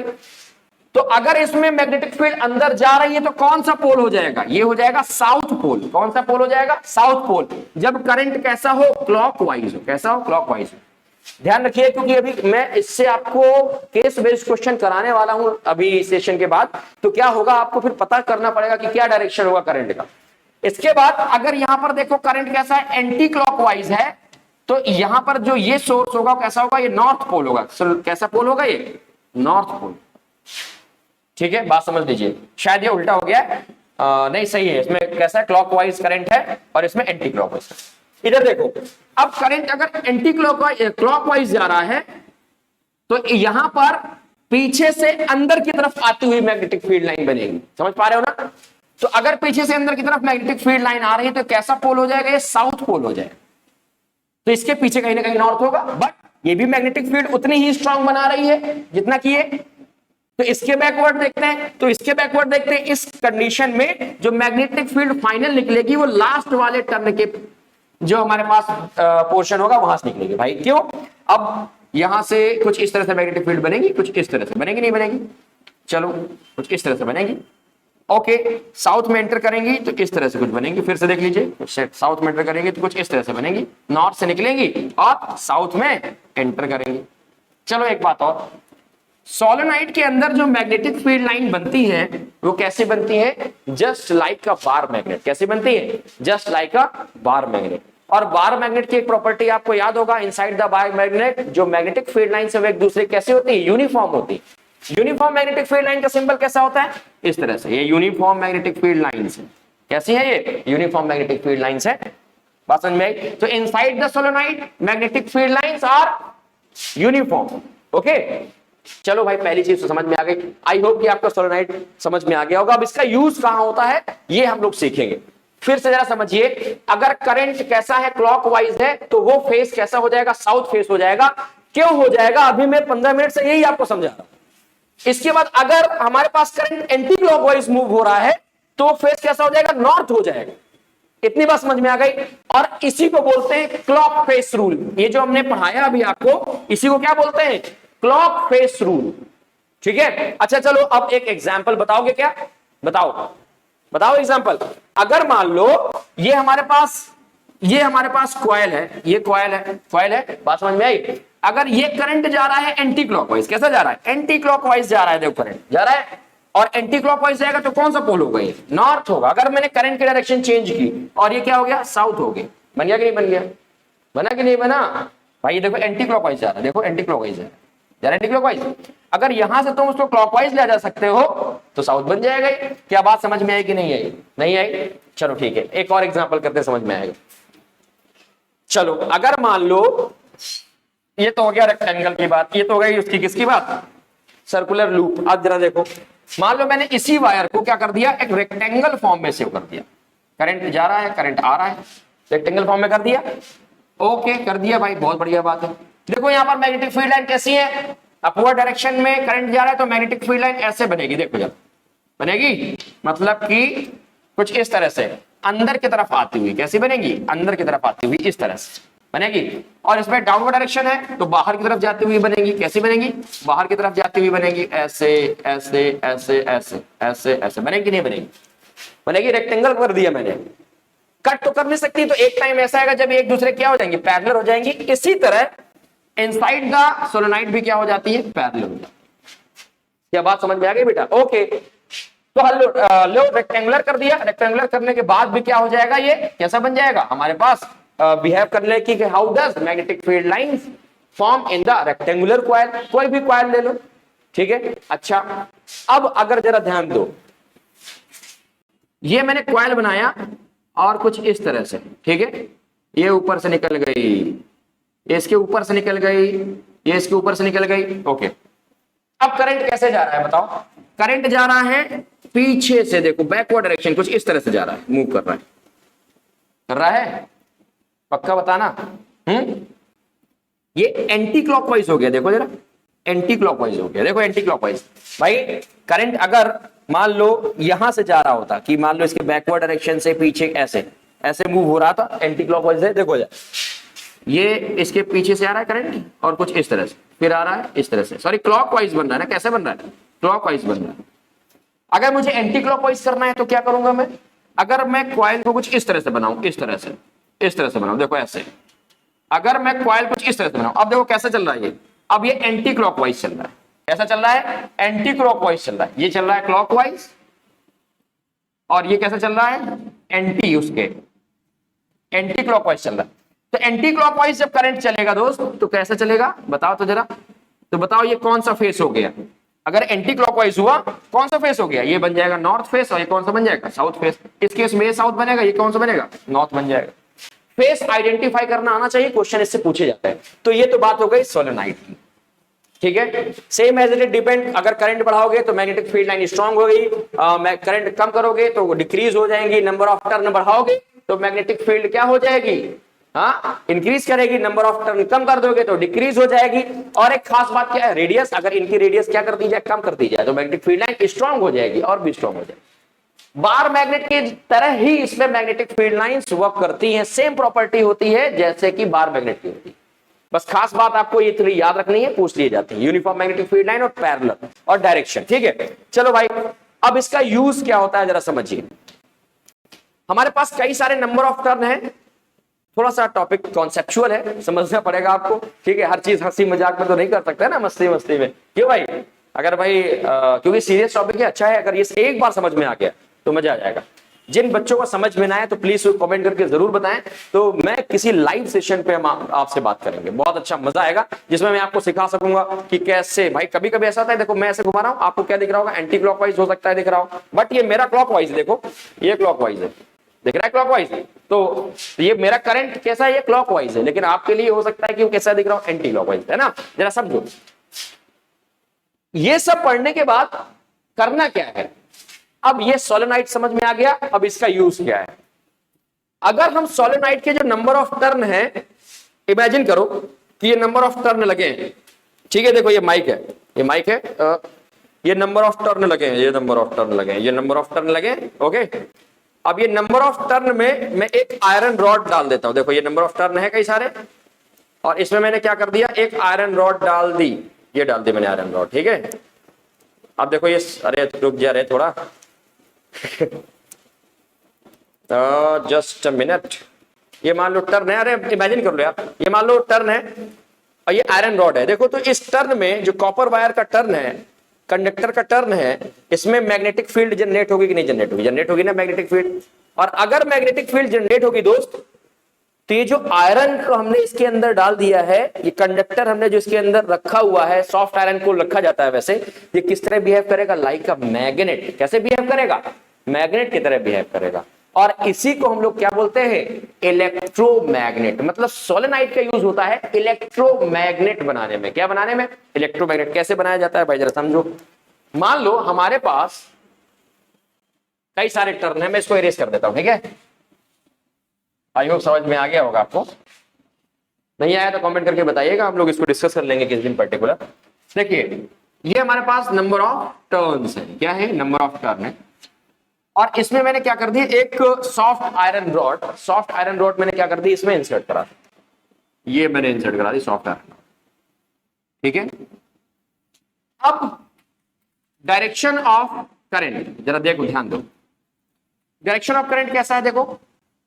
Speaker 1: तो अगर इसमें मैग्नेटिक फील्ड अंदर जा रही है तो कौन सा पोल हो जाएगा? ये हो जाएगा साउथ पोल। कौन सा पोल हो जाएगा? South pole. जब करंट कैसा हो? क्लॉकवाइज हो। कैसा हो? क्लॉकवाइज हो। ध्यान रखिए, क्योंकि अभी मैं इससे आपको केस बेस्ड क्वेश्चन कराने वाला हूं अभी सेशन के बाद। तो क्या होगा, आपको फिर पता करना पड़ेगा कि क्या डायरेक्शन होगा करंट का। इसके बाद अगर यहां पर देखो करंट कैसा है? एंटी क्लॉकवाइज है, तो यहां पर जो ये सोर्स होगा कैसा होगा? ये नॉर्थ पोल होगा। कैसा पोल होगा? ये नॉर्थ पोल। ठीक है, बात समझ लीजिए। शायद ये उल्टा हो गया है, नहीं सही है। इसमें कैसा है? क्लॉकवाइज करंट है और इसमें एंटी क्लॉकवाइज। इधर देखो, अब करंट अगर एंटी क्लॉकवाइज जा रहा है तो यहां पर पीछे से अंदर की तरफ आती हुई मैग्नेटिक फील्ड लाइन बनेगी, समझ पा रहे हो ना। तो अगर पीछे से अंदर की तरफ मैग्नेटिक फील्ड लाइन आ रही है तो कैसा पोल हो जाएगा, ये साउथ पोल हो जाएगा। तो इसके पीछे कहीं ना कहीं नॉर्थ होगा, बट ये भी मैग्नेटिक फील्ड उतनी ही स्ट्रांग बना रही है जितना कि ये। तो इसके बैकवर्ड देखते हैं, तो इसके बैकवर्ड देखते हैं। इस कंडीशन में जो मैग्नेटिक फील्ड फाइनल निकलेगी वो लास्ट वाले टर्न के जो हमारे पास पोर्शन होगा वहां से निकलेगी भाई। क्यों, अब यहां से कुछ इस तरह से मैग्नेटिक फील्ड बनेगी, कुछ इस तरह से बनेगी, नहीं बनेगी, चलो कुछ इस तरह से बनेगी। ओके, साउथ में एंटर करेंगी तो इस तरह से कुछ बनेगी, फिर से देख लीजिए, साउथ में एंटर करेंगे तो कुछ इस तरह से बनेगी, नॉर्थ से निकलेंगी और साउथ में एंटर करेंगी। चलो एक बात और, सोलेनोइड के अंदर जो मैग्नेटिक फील्ड लाइन बनती है वो कैसे बनती है, जस्ट लाइक अ बार मैग्नेट। कैसे बनती है, जस्ट लाइक अ बार मैग्नेट। और बार मैग्नेट की एक प्रॉपर्टी आपको याद होगा, इनसाइड द बार मैग्नेट जो मैग्नेटिक फील्ड लाइन से वो एक दूसरे कैसे होती है, यूनिफॉर्म होती है। यूनिफॉर्म मैग्नेटिक फील्ड लाइन का सिंबल कैसा होता है, इस तरह से, ये यूनिफॉर्म मैग्नेटिक फील्ड लाइंस है। कैसी है ये, यूनिफॉर्म मैग्नेटिक फील्ड लाइंस है, बात समझ में आई। तो inside the solenoid magnetic field lines are uniform. Okay, चलो भाई पहली चीज तो समझ में आ गई। आई होप कि आपका सोलेनोइड समझ में आ गया होगा। अब इसका यूज कहां होता है ये हम लोग सीखेंगे। फिर से जरा समझिए, अगर करंट कैसा है, क्लॉकवाइज है, तो वो फेस कैसा हो जाएगा, साउथ फेस हो जाएगा। क्यों हो जाएगा, अभी मैं 15 मिनट से यही आपको समझा रहा हूं। इसके बाद अगर हमारे पास करंट एंटी क्लॉकवाइज मूव हो रहा है तो फेस कैसा हो जाएगा, नॉर्थ हो जाएगा। इतनी बात समझ में आ गई। और इसी को बोलते हैं क्लॉक फेस रूल। ये जो हमने पढ़ाया अभी आपको, इसी को क्या बोलते हैं, क्लॉक फेस रूल। ठीक है, अच्छा चलो अब एक एग्जांपल बताओगे क्या, बताओ बताओ एग्जांपल। अगर मान लो ये हमारे पास कॉइल है, ये कॉइल है, बात समझ में आई। अगर ये करंट जा रहा है एंटी क्लॉकवाइज, कैसा जा रहा है, एंटी क्लॉकवाइज जा रहा है, देखो करंट जा रहा है और एंटी क्लॉकवाइज जाएगा तो कौन सा पोल होगा, ये नॉर्थ होगा। अगर मैंने करंट की डायरेक्शन चेंज की और ये क्या हो गया, साउथ हो गया, बन गया कि नहीं बन गया, बना कि नहीं बना भाई। ये देखो एंटी क्लॉकवाइज जा रहा है, देखो एंटी क्लॉकवाइज है, जा रहा है एंटी क्लॉकवाइज। अगर यहां से तुम उसको क्लॉकवाइज ले जा सकते हो तो साउथ बन जाएगा। क्या बात समझ में आई कि नहीं आई, नहीं आई, चलो ठीक है, एक और एग्जांपल करते समझ में आएगा। चलो अगर मान लो ये तो हो गया रेक्टेंगल की बात, ये तो हो गई उसकी किसकी बात, सर्कुलर लूप। अब जरा देखो, मान लो मैंने इसी वायर को क्या कर दिया, एक रेक्टेंगल फॉर्म में सेव कर दिया। करंट जा रहा है, करंट आ रहा है, रेक्टेंगल फॉर्म में कर दिया। ओके कर दिया भाई, बहुत बढ़िया बात है। देखो यहां पर मैग्नेटिक फील्ड लाइन कैसी है, अपवर्ड डायरेक्शन में करंट जा रहा है तो मैग्नेटिक फील्ड लाइन ऐसे बनेगी, देखो जब बनेगी, मतलब कि कुछ इस तरह से अंदर की तरफ आती हुई, कैसी बनेगी, अंदर की तरफ आती हुई इस तरह से बनेगी। और इसमें डाउनवर्ड डायरेक्शन है तो बाहर की तरफ जाती हुई बनेगी, कैसी बनेगी, बाहर की तरफ जाती हुई बनेगी, ऐसे ऐसे ऐसे ऐसे ऐसे ऐसे बनेगी, नहीं बनेगी, बनेगी। रेक्टेंगल कर दिया मैंने, कट तो कर नहीं सकती, तो एक टाइम ऐसा आएगा जब एक दूसरे क्या हो जाएंगे, पैरेलल हो जाएंगी। इसी तरह इनसाइड द सोलेनोइड भी क्या हो जाती है, पैरेलल हो जाती है। क्या बात समझ में आ गई बेटा, ओके। तो लो रेक्टेंगुलर कर दिया, रेक्टेंगुलर करने के बाद भी क्या हो जाएगा, ये कैसा बन जाएगा हमारे पास, बिहेव करने की, how does magnetic field lines form in the rectangular coil. कोई भी कॉइल ले लो, ठीक है। अच्छा अब अगर जरा ध्यान दो, ये मैंने कॉइल बनाया और कुछ इस तरह से, ठीक है, ये ऊपर से निकल गई, ये इसके ऊपर से निकल गई, ये इसके ऊपर से निकल गई, ओके। अब करंट कैसे जा रहा है बताओ, करंट जा रहा है पीछे से, देखो बैकवर्ड डायरेक्शन कुछ इस तरह से जा रहा है, मूव कर रहा है, पक्का बताना। ये एंटी क्लॉकवाइज हो गया, देखो जरा एंटी क्लॉकवाइज हो गया, देखो एंटी क्लॉकवाइज। भाई करंट अगर मान लो यहां से जा रहा होता, कि मान लो इसके बैकवर्ड डायरेक्शन से पीछे ऐसे ऐसे मूव हो रहा था, एंटी क्लॉकवाइज है, देखो जरा ये इसके पीछे से आ रहा है करंट और कुछ इस तरह से, फिर आ रहा है इस तरह से, सॉरी क्लॉकवाइज बन रहा है ना, कैसे बन रहा है, क्लॉकवाइज बन रहा है। अगर मुझे एंटी क्लॉकवाइज करना है तो क्या करूंगा मैं, अगर मैं कॉइल को कुछ इस तरह से बनाऊं, इस तरह से बनाऊं, देखो ऐसे, अगर मैं कॉइल कुछ इस तरह से बनाऊं, अब देखो कैसे चल रहा है ये, अब ये एंटी क्लॉकवाइज चल रहा है, कैसा चल रहा है, एंटी क्लॉकवाइज चल रहा है, ये चल रहा है क्लॉकवाइज और ये कैसा चल रहा है, एंटी, उसके एंटी क्लॉकवाइज चल रहा है। तो एंटी क्लॉकवाइज जब करंट चलेगा दोस्त तो कैसा चलेगा बताओ तो जरा, तो बताओ ये कौन सा फेस हो गया, अगर एंटी क्लॉकवाइज हुआ कौन सा फेस हो गया, ये बन जाएगा नॉर्थ फेस, और ये कौन सा बन जाएगा, साउथ फेस। इस केस में साउथ बनेगा, ये कौन सा बनेगा, नॉर्थ बन जाएगा। फेस आइडेंटिफाई करना आना चाहिए, क्वेश्चन इससे पूछे जाते हैं। तो ये तो बात हो गई सोलेनोइड की। ठीक है, सेम एज इट डिपेंड, अगर करंट बढ़ाओगे तो मैग्नेटिक फील्ड लाइन स्ट्रांग होगी, करंट कम करोगे तो डिक्रीज हो जाएंगी, नंबर ऑफ टर्न बढ़ाओगे तो मैग्नेटिक फील्ड क्या हो जाएगी, हाँ इंक्रीज करेगी, नंबर ऑफ टर्न कम कर दोगे तो डिक्रीज हो जाएगी। और एक खास बात क्या है, रेडियस, अगर इनकी रेडियस क्या कर दी जाए, कम कर दी जाए तो मैग्नेटिक फील्ड लाइन स्ट्रांग हो जाएगी और भी स्ट्रांग हो जाएगी। बार मैग्नेट की तरह ही इसमें मैग्नेटिक फील्ड लाइंस वर्क करती हैं, सेम प्रॉपर्टी होती है जैसे कि बार मैग्नेट की होती है। बस खास बात आपको ये थोड़ी याद रखनी है, पूछ लिए जाती है, यूनिफॉर्म मैग्नेटिक फील्ड लाइन और पैरेलल और डायरेक्शन। ठीक है, चलो भाई अब इसका यूज क्या होता है जरा समझिए। हमारे पास कई सारे नंबर ऑफ टर्न है, थोड़ा सा टॉपिक कॉन्सेप्चुअल है, समझना पड़ेगा आपको। ठीक है, हर चीज हंसी मजाक में तो नहीं कर सकते ना, मस्ती मस्ती में, क्यों भाई, अगर भाई क्योंकि सीरियस टॉपिक है, अच्छा है अगर ये एक बार समझ में आ गया तो मजा आ जाएगा। जिन बच्चों को समझ में ना आए तो प्लीज कमेंट करके जरूर बताएं, तो मैं किसी लाइव सेशन पे हम आपसे बात करेंगे, बहुत अच्छा मजा आएगा, जिसमें मैं आपको सिखा सकूंगा कि कैसे। भाई कभी कभी ऐसा होता है, देखो मैं ऐसे घुमा रहा हूं, आपको क्या दिख रहा होगा, एंटी क्लॉकवाइज हो सकता है दिख रहा हो, बट ये मेरा क्लॉकवाइज, देखो ये क्लॉकवाइज है, दिख रहा है क्लॉकवाइज, तो ये मेरा करंट कैसा है, ये क्लॉकवाइज है, लेकिन आपके लिए हो सकता है कि वो कैसा दिख रहा हो, एंटी क्लॉकवाइज, है ना, जरा समझो। ये सब पढ़ने के बाद करना क्या है, अब ये सोलेनोइड समझ में आ गया, अब इसका यूज क्या है। अगर हम सोलेनोइड के जो नंबर ऑफ टर्न है, इमेजिन करो कि ये नंबर ऑफ टर्न लगे हैं, ठीक है, देखो ये माइक है, ये माइक है, ये नंबर ऑफ टर्न लगे हैं, ये नंबर ऑफ टर्न लगे हैं, ये नंबर ऑफ टर्न लगे हैं, ओके। अब ये नंबर ऑफ टर्न में मैं एक आयरन रॉड डाल देता हूं, देखो ये नंबर ऑफ टर्न है कई सारे, और इसमें मैंने क्या कर दिया, एक आयरन रॉड डाल दी, ये डाल दी मैंने आयरन रॉड, ठीक है। अब देखो ये, अरे रुक जा रहे थोड़ा जस्ट अ मिनट, ये मान लो टर्न है, अरे इमेजिन कर लो यार, ये मान लो टर्न है और ये आयरन रॉड है, देखो तो इस टर्न में जो कॉपर वायर का टर्न है, कंडक्टर का टर्न है, इसमें मैग्नेटिक फील्ड जनरेट होगी कि नहीं जनरेट होगी, जनरेट होगी ना मैग्नेटिक फील्ड। और अगर मैग्नेटिक फील्ड जनरेट होगी दोस्त, तो ये जो आयरन को हमने इसके अंदर डाल दिया है, ये कंडक्टर हमने जो इसके अंदर रखा हुआ है, सॉफ्ट आयरन को रखा जाता है वैसे, ये किस तरह बिहेव करेगा, लाइक अ मैग्नेट। कैसे बिहेव करेगा, मैग्नेट की तरह बिहेव करेगा, और इसी को हम लोग क्या बोलते हैं, इलेक्ट्रोमैग्नेट। मतलब सोलेनोइड का यूज होता है इलेक्ट्रोमैग्नेट बनाने में, क्या बनाने में, इलेक्ट्रोमैग्नेट। कैसे बनाया जाता है भाई जरा समझो। मान लो हमारे पास कई सारे टर्न है, मैं इसको इरेज कर देता हूं, ठीक है, आई होप समझ में आ गया होगा आपको, नहीं आया तो कमेंट करके बताइएगा, हम लोग इसको डिस्कस कर लेंगे किस दिन पर्टिकुलर। देखिए ये हमारे पास नंबर ऑफ टर्न्स है, क्या है, नंबर ऑफ टर्न है, और इसमें मैंने क्या कर दिया, एक soft iron rod, soft iron rod मैंने क्या कर दी, इसमें इंसर्ट करा, ये मैंने इंसर्ट करा दी सॉफ्ट आयरन, ठीक है। अब डायरेक्शन ऑफ करंट जरा देखो, ध्यान दो, डायरेक्शन ऑफ करंट कैसा है, देखो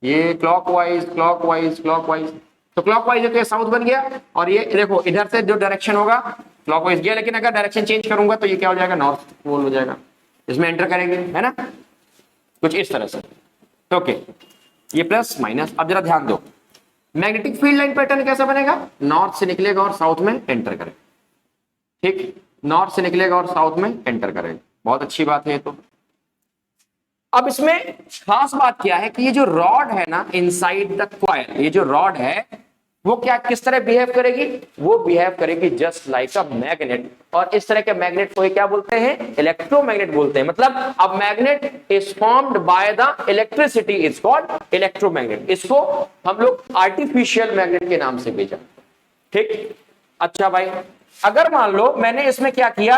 Speaker 1: ये क्लॉकवाइज क्लॉकवाइज क्लॉकवाइज, तो क्लॉकवाइज है तो ये साउथ बन गया, और ये देखो इधर से जो डायरेक्शन होगा क्लॉकवाइज गया, लेकिन अगर डायरेक्शन चेंज करूंगा तो ये क्या हो जाएगा, नॉर्थ पोल हो जाएगा, इसमें एंटर करेंगे, है ना, कुछ इस तरह से, तो ओके, ये प्लस माइनस। अब जरा ध्यान दो, मैग्नेटिक फील्ड लाइन पैटर्न कैसा बनेगा, नॉर्थ से निकलेगा और साउथ में एंटर करेगा, ठीक, नॉर्थ से निकलेगा और साउथ में एंटर करेगा, बहुत अच्छी बात है। तो अब इसमें खास बात क्या है कि ये जो रॉड है ना इनसाइड द कॉइल, ये जो रॉड है वो क्या किस तरह बिहेव करेगी, वो बिहेव करेगी जस्ट लाइक अ मैग्नेट, और इस तरह के मैग्नेट को क्या बोलते हैं, इलेक्ट्रोमैग्नेट बोलते हैं। मतलब अब magnet is formed by the electricity is called electromagnet, इसको हम लोग आर्टिफिशियल मैग्नेट के नाम से भेजा, ठीक। अच्छा भाई, अगर मान लो मैंने इसमें क्या किया,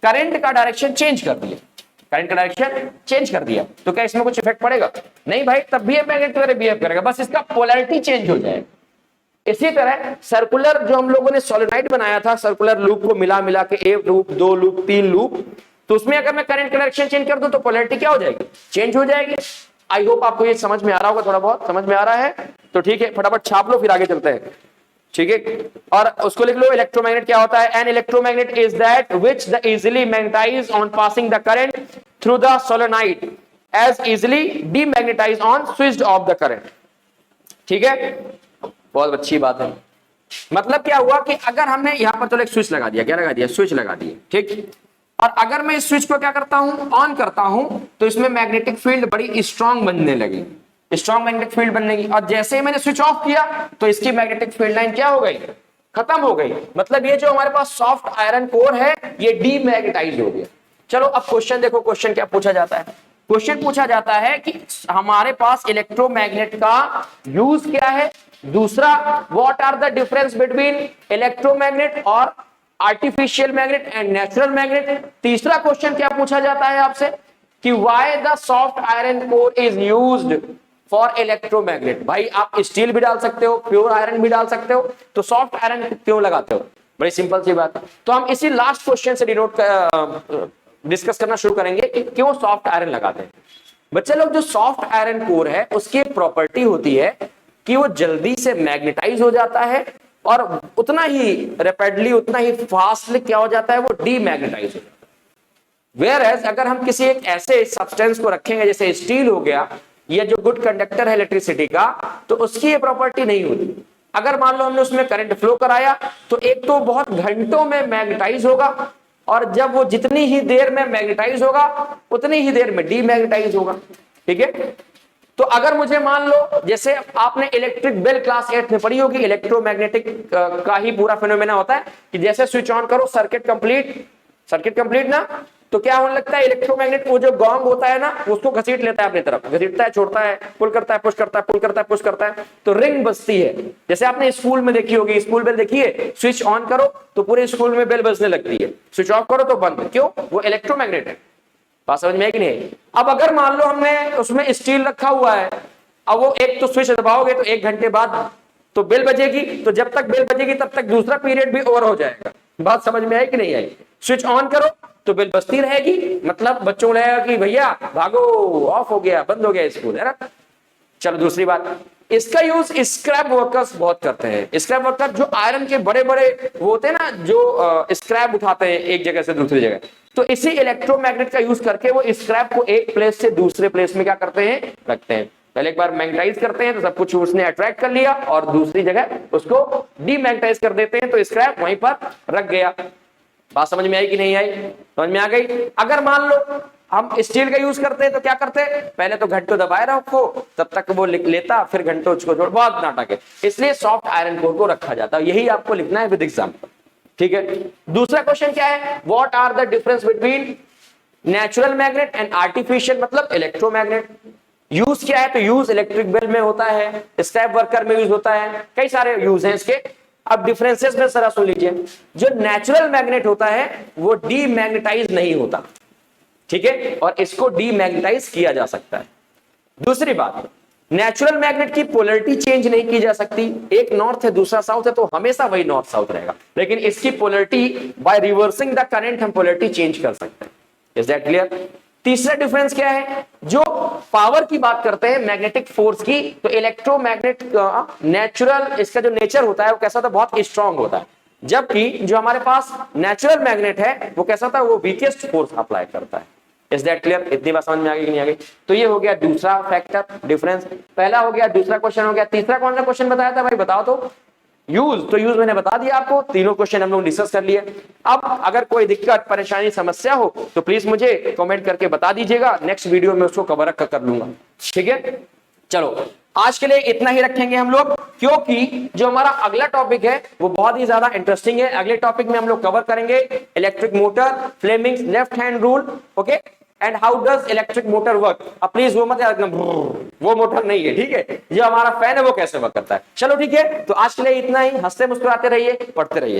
Speaker 1: करंट का डायरेक्शन चेंज कर दिया, करंट का डायरेक्शन चेंज कर दिया, तो क्या इसमें कुछ इफेक्ट पड़ेगा, नहीं भाई, तब भी मैग्नेट की तरह बिहेव करेगा, बस इसका पोलैरिटी चेंज हो जाएगा। इसी तरह सर्कुलर जो हम लोगों ने सोलेनोइड बनाया था, सर्कुलर लूप को मिला मिला के एक लूप, दो लूप, तीन लूप, तो उसमें अगर मैं करंट का डायरेक्शन चेंज कर दूं तो पोलैरिटी क्या हो जाएगी, चेंज हो जाएगी। आई होप आपको ये समझ में आ रहा होगा, थोड़ा बहुत समझ में आ रहा है, तो ठीक है, फटाफट छाप लो फिर आगे चलते हैं, ठीक है। और उसको लिख लो, इलेक्ट्रोमैग्नेट क्या होता है, an electromagnet is that which the easily magnetize on passing the current through the solenoid as easily demagnetize on switched off the current, ठीक है, बहुत अच्छी बात है। मतलब क्या हुआ कि अगर हमने यहां पर तो एक स्विच लगा दिया, क्या लगा दिया, स्विच लगा दिया, ठीक, और अगर मैं इस स्विच को क्या करता हूं, ऑन करता हूं, तो इसमें मैग्नेटिक फील्ड बड़ी स्ट्रांग बनने लगी, स्ट्रांग मैग्नेटिक फील्ड बनने की, और जैसे ही मैंने स्विच ऑफ किया तो इसकी मैग्नेटिक फील्ड लाइन क्या हो गई, खत्म हो गई। मतलब ये जो हमारे पास सॉफ्ट आयरन कोर है ये डीमैग्नेटाइज हो गया। चलो अब क्वेश्चन देखो, क्वेश्चन क्या पूछा जाता है। क्वेश्चन पूछा जाता है कि हमारे पास इलेक्ट्रोमैग्नेट का यूज क्या है, दूसरा what are the difference between electromagnet और artificial magnet and natural magnet, तीसरा क्वेश्चन क्या पूछा जाता है आपसे कि why the soft iron core is used for electromagnet. भाई आप स्टील भी डाल सकते हो, प्योर आयरन भी डाल सकते हो, तो सॉफ्ट आयरन क्यों लगाते हो? बड़ी सिंपल सी बात। तो हम इसी लास्ट क्वेश्चन से डिनोट डिस्कस करना शुरू करेंगे कि क्यों सॉफ्ट आयरन लगाते हैं। बच्चे लोग, जो सॉफ्ट आयरन कोर है उसकी एक प्रॉपर्टी होती है कि वो जल्दी से मैग्नेटाइज हो जाता है और उतना ही रैपिडली, उतना ही फास्टली क्या हो जाता है, वो डीमैग्नेटाइज हो जाता है। वेयर एज अगर हम किसी एक ऐसे सब्सटेंस को रखेंगे जैसे स्टील हो गया, ये जो गुड कंडक्टर है इलेक्ट्रिसिटी का, तो उसकी ये प्रॉपर्टी नहीं होती। अगर मान लो हमने उसमें करंट फ्लो कराया तो एक तो बहुत घंटों में मैग्नेटाइज होगा, और जब वो जितनी ही देर में मैग्नेटाइज होगा उतनी ही देर में डीमैग्नेटाइज होगा। ठीक है, तो अगर मुझे मान लो, जैसे आपने इलेक्ट्रिक बेल क्लास 8 में पढ़ी होगी, इलेक्ट्रोमैग्नेटिक का ही पूरा फिनोमेना होता है कि जैसे स्विच ऑन करो सर्किट कंप्लीट ना, तो क्या होने लगता है, इलेक्ट्रोमैग्नेट वो जो गोंग होता है ना उसको घसीट लेता है अपनी तरफ, घसीटता है, छोड़ता है, पुल करता है, पुश करता है, पुल करता है, पुश करता है, तो रिंग बजती है। जैसे आपने स्कूल में देखी होगी, स्कूल बेल देखी है, स्विच ऑन करो तो पूरे स्कूल में बेल बजने लगती है, स्विच ऑफ करो तो बंद। क्यों? वो इलेक्ट्रोमैग्नेट है। बात समझ में है कि नहीं? अब अगर मान लो हमने उसमें स्टील रखा हुआ है, अब वो एक तो स्विच दबाओगे तो 1 घंटे बाद तो बेल बजेगी, तो जब तक बेल बजेगी तब तक दूसरा पीरियड भी ओवर हो जाएगा। बात समझ में आई कि नहीं आई? स्विच ऑन करो तो बेल बजती रहेगी, मतलब बच्चों को लगेगा कि भैया भागो, ऑफ हो गया, बंद हो गया स्कूल, है ना। चलो दूसरी बात, इसका यूज स्क्रैप वर्कर्स बहुत करते हैं। स्क्रैप वर्कर जो आयरन के बड़े बड़े वो होते हैं ना, जो स्क्रैप उठाते हैं एक जगह से दूसरी जगह, तो इसी इलेक्ट्रोमैग्नेट का यूज करके वो स्क्रैप को एक प्लेस से दूसरे प्लेस में क्या करते हैं, रखते हैं। पहले एक बार मैग्नेटाइज करते हैं तो सब कुछ उसने अट्रैक्ट कर लिया और दूसरी जगह उसको डीमैग्नेटाइज कर देते हैं, तो स्क्रैप वहीं पर रख गया। बात समझ में आई कि नहीं आई? समझ में आ गई? अगर मान लो हम स्टील का यूज करते हैं तो क्या करते हैं, पहले तो घंटों दबाए रखो तब तक वो लेता, फिर घंटों उसको जोड़, बहुत नाटक है, इसलिए सॉफ्ट आयरन कोर को रखा जाता है। यही आपको लिखना है विद एग्जांपल। ठीक है, दूसरा क्वेश्चन क्या है, what are the difference between natural magnet and artificial मतलब इलेक्ट्रोमैग्नेट। यूज क्या है, तो यूज इलेक्ट्रिक बेल में होता है, स्क्रैप वर्कर में यूज होता है, कई सारे यूज हैं इसके। अब डिफरेंसेस में जरा सुन लीजिए, जो नेचुरल मैग्नेट होता है वो डीमैग्नेटाइज नहीं होता, ठीक है, और इसको डीमैग्नेटाइज किया जा सकता है। दूसरी बात, नेचुरल मैग्नेट की पोलैरिटी चेंज नहीं की जा सकती, एक नॉर्थ है दूसरा साउथ है तो हमेशा वही नॉर्थ साउथ रहेगा, लेकिन इसकी polarity by reversing the current हम पोलैरिटी चेंज कर सकते हैं। Is that clear? तीसरा डिफरेंस क्या है, जो पावर की बात करते हैं मैग्नेटिक फोर्स की, तो इलेक्ट्रोमैग्नेट नेचुरल इसका जो नेचर होता है वो कैसा होता है, बहुत स्ट्रांग होता है, जबकि जो हमारे पास नेचुरल मैग्नेट है वो कैसा होता है, वो वीकेस्ट फोर्स अप्लाई करता है। Is that clear? इतनी बात समझ में आ गई कि नहीं आ गई? तो ये हो गया दूसरा फैक्टर डिफरेंस, पहला हो गया, दूसरा क्वेश्चन हो गया, तीसरा कौन सा क्वेश्चन बताया था भाई, बताओ तो। यूज, तो यूज मैंने बता दिया आपको, तीनों क्वेश्चन हम लोग डिस्कस कर लिए। अब अगर कोई दिक्कत परेशानी समस्या हो तो प्लीज मुझे कमेंट करके बता दीजिएगा, नेक्स्ट वीडियो में उसको कवर कर लूंगा। ठीक है, चलो आज के लिए इतना ही रखेंगे हम लोग, क्योंकि जो हमारा अगला टॉपिक है वो बहुत ही ज्यादा इंटरेस्टिंग है। अगले टॉपिक में हम लोग कवर करेंगे electric motor, Fleming's left hand rule, okay, and how does electric motor work. अब प्लीज वो मत याद रखना, वो मोटर नहीं है, ठीक है, जो हमारा फैन है वो कैसे वर्क करता है। चलो ठीक है, तो आज के लिए इतना ही, हंसते मुस्कुराते रहिए, पढ़ते रहिए।